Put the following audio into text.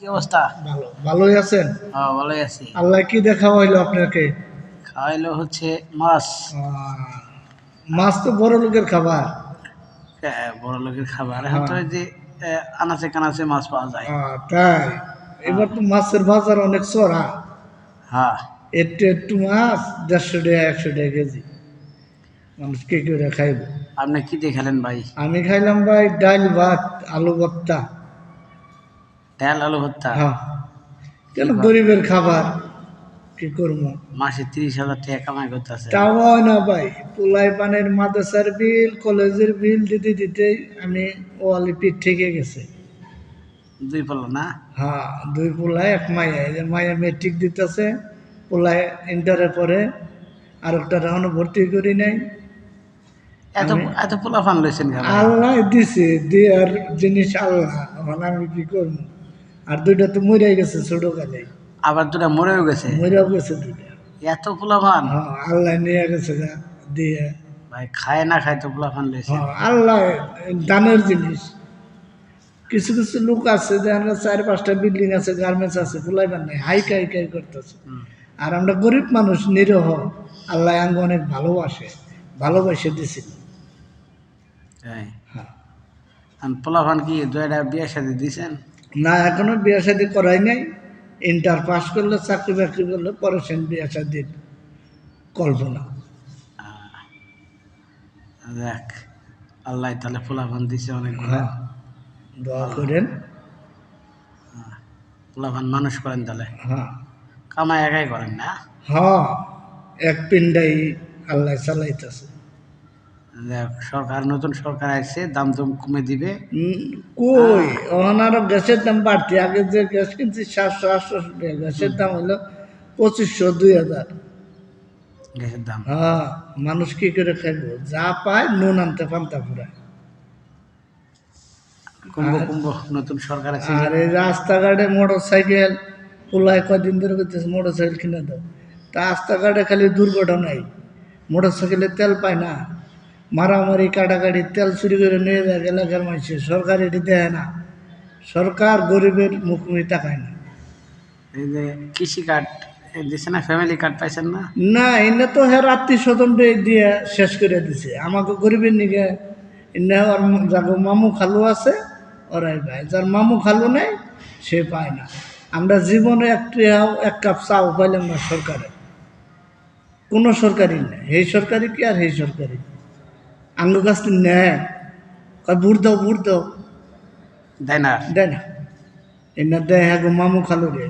কি অবস্থা? ভালো ভালোই আছেন? হ্যাঁ, ভালোই আছি। আল্লাহ কি দেখা হইলো আপনাকে? খাওয়াইলো হচ্ছে মাছ। মাছ তো বড় লোকের খাবার। বড় লোকের খাবার। এখন তো হ্যাঁ। ওই যে আনাচে কানাচে মাছ পাওয়া যায়। তাই? হ্যাঁ, এবার তো মাছের বাজার অনেক চড়া। হ্যাঁ। একটু একটু মাছ 150 টাকা 100 টাকা কেজি। মানুষ কি করে খাইব? আপনি কি দিয়ে খেলেন ভাই? আমি খাইলাম ভাই ডাল ভাত আলু ভর্তা। ডাল আলু ভর্তা। হ্যাঁ। কি কেন কর, গরিবের খাবার কি করবো? মাসে 30,000 টাকা কামাই করতেছেন। তাও হয় না ভাই, পোলাই পানের মাদ্রাসার বিল কলেজের বিল দিতে দিতেই আমি ওয়ালি পিঠ থেকে গেছে। দুই পড়লো না? হ্যাঁ, দুই পোলায় এক মাইয়া, এই যে মাইয়া মেট্রিক দিতেছে, পোলায় ইন্টারে পড়ে, আর একটা এখনো ভর্তি করি নাই। এত আমি এত পোলা ফান লইছেন কে ভাই? আল্লাহ দিছে, দেওয়ার জিনিস আল্লাহ, এখন আমি কি করবো? আর দুইটা তো মরে গেছে ছোট কালে, আবার দুটা মরেও গেছে। মরেও গেছে দুইটা। এত পোলা ফান! হ্যাঁ, আল্লাহ নিয়ে গেছে গা দিয়ে। ভাই খায় না খায় তো পোলা ফান লইছেন। হ্যাঁ, আল্লাহ দানের জিনিস। কিছু কিছু লোক আছে যেন 4-5টা বিল্ডিং আছে, গার্মেন্টস আছে, ফুলাইবার নাই, হাইকাই হাইকাই করতেছে। হুম, আর আমরা গরিব মানুষ, নিরহ, আল্লাহ আঙ্গ অনেক ভালোবাসে, ভালোবাসে দিছিল। তাই। হ্যাঁ। আর পোলা ফান কি দুইটা বিয়ে শাদী দিছেন? না, এখনো বিয়ে শাদী করাই নাই। ইন্টার পাস করলে, চাকরি বাকরি করলে পরে সেন বিয়ে শাদীর কল্পনা। দেখ, আল্লাহ তাহলে পোলা ফান দিছে অনেকগুলা। হ্যাঁ, দোয়া ভালো। করেন। পোলা ফান মানুষ করেন তাহলে। হ্যাঁ। কামাই একাই করেন না? হ্যাঁ, এক পিন্ডাই আল্লাহ চালাইতেছে। দেখ, সরকার, নতুন সরকার আসছে, দাম দাম কমে দিবে। উম, কই, হ্যাঁ। এখন আরো গ্যাসের দাম বাড়তি। আগে যে গ্যাস কিনছি 700-800 টাকা, গ্যাসের হুম, দাম হইলো 2500-2000। গ্যাসের দাম। হ্যাঁ, মানুষ কি করে খাইবো? যা পায় নুন আনতে পান্তা ফুরায়। কমবো আর কমবো, নতুন সরকার আছে যে। আর এই রাস্তাঘাটে মোটর সাইকেল, পোলায় কদিন ধরে করতেছে মোটর সাইকেল কিনে দাও, তা রাস্তাঘাটে খালি দুর্ঘটনাই। মোটর সাইকেলে তেল পায় না, মারামারি কাটাকাটি, তেল চুরি করে নিয়ে যায় এলাকার মানুষে, সরকার এটি দেয় না। সরকার গরিবের মুখোমুখি তাকায় না। এই যে কৃষি কার্ড দিছে না, ফ্যামিলি কার্ড পাইছেন না? না, এনে তো হ্যাঁ আত্মীয় স্বজন দিয়ে শেষ করে দিছে আমাকে গরিবের নিকে। এনে ওর যার মামু খালু আছে, ওরাই পায়, যার মামু খালু নেই সে পায় না। আমরা জীবনে এক কাপ চাও পাইলাম না সরকারে, কোনো সরকারি নেই। এই সরকারি কি আর এই সরকারি আঙ্গ কাছ নেয়, কয় ভোট দাও ভোট দাও, দেয় না? দেয় না। এনে দেয় হ্যাঁ গো মামু খালু রে,